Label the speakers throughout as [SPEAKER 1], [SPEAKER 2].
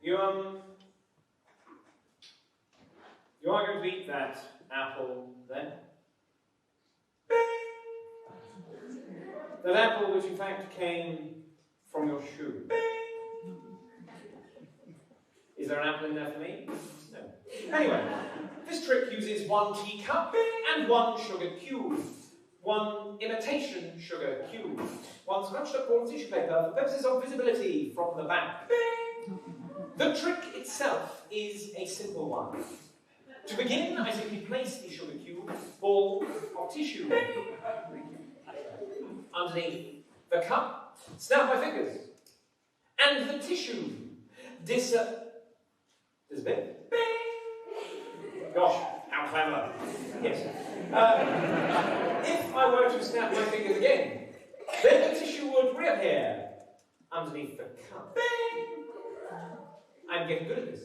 [SPEAKER 1] You are going to eat that apple then? That apple which in fact came from your shoe. Is there an apple in there for me? No. Anyway, this trick uses 1 teacup and 1 sugar cube. 1 imitation sugar cube. 1 scrunched up ball of tissue paper for purposes of visibility from the back. The trick itself is a simple one. To begin, I simply place the sugar cube ball of tissue underneath the cup, snap my fingers, and the tissue disappears. Gosh, how clever. Yes. If I were to snap my fingers again, then the tissue would reappear underneath the cup. I'm getting good at this.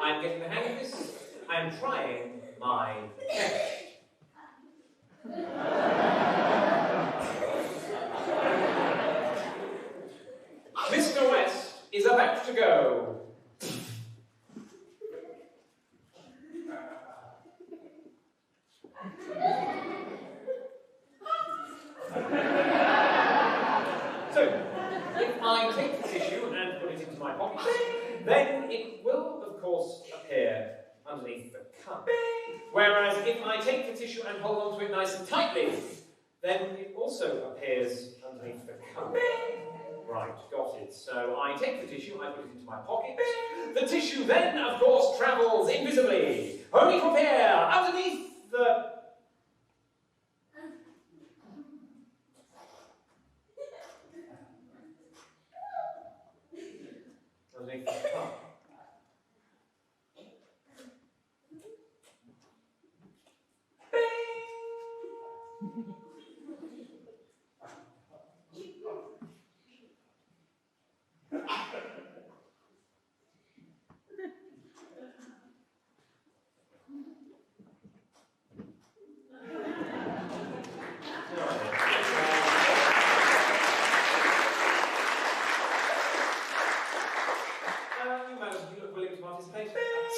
[SPEAKER 1] I'm getting the hang of this. I'm trying my best. Mr. West is about to go. So, if I take the tissue and put it into my pocket, then it will, of course, appear underneath the cup. Whereas if I take the tissue and hold on to it nice and tightly, then it also appears underneath the cup. Right, got it. So I take the tissue, I put it into my pocket. The tissue then, of course, travels invisibly, only to appear underneath the... underneath the cup.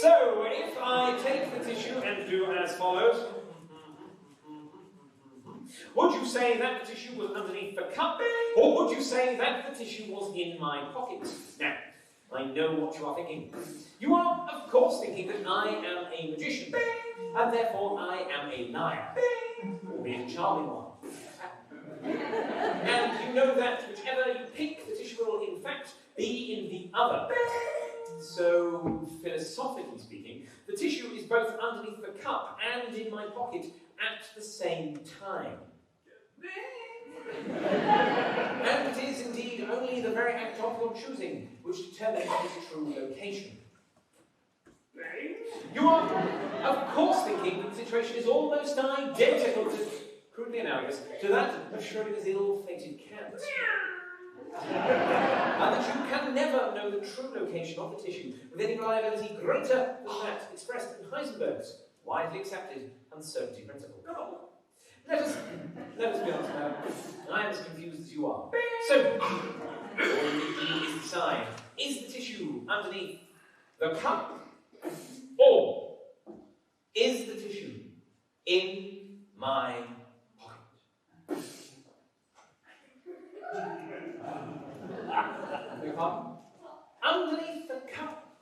[SPEAKER 1] So, if I take the tissue and do as follows, would you say that the tissue was underneath the cup, or would you say that the tissue was in my pocket? Now, I know what you are thinking. You are, of course, thinking that I am a magician, and therefore I am a liar, albeit a charming one. And you know that whichever you pick, the tissue will in fact be in the other. So, philosophically speaking, the tissue is both underneath the cup and in my pocket at the same time. And it is indeed only the very act of your choosing which determines its true location. You are, of course, thinking that the situation is almost identical to, crudely analogous, to that of Schrödinger's ill-fated cat. And that you can never know the true location of the tissue with any reliability greater than that expressed in Heisenberg's widely accepted uncertainty principle. Let us be honest now. I am as confused as you are. So, all you need to do is decide, is the tissue underneath the cup, or is the tissue in my pocket? Underneath the cup.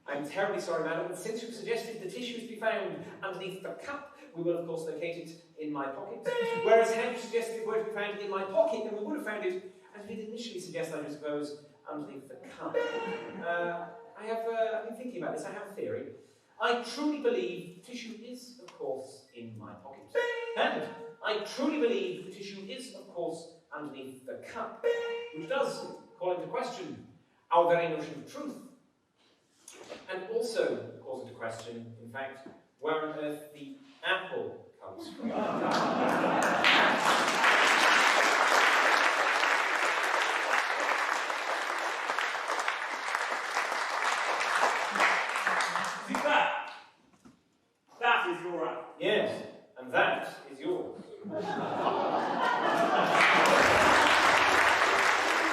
[SPEAKER 1] I'm terribly sorry, madam, but since you've suggested the tissues be found underneath the cup, we will of course locate it in my pocket. Whereas had you suggested it were to be found in my pocket, then we would have found it, as we did initially suggest, I suppose, underneath the cup. I've been thinking about this. I have a theory. I truly believe the tissue is, of course, in my pocket. And I truly believe the tissue is, of course, underneath the cup, which does call into question our very notion of truth, and also calls into question, in fact, where on earth the apple comes from.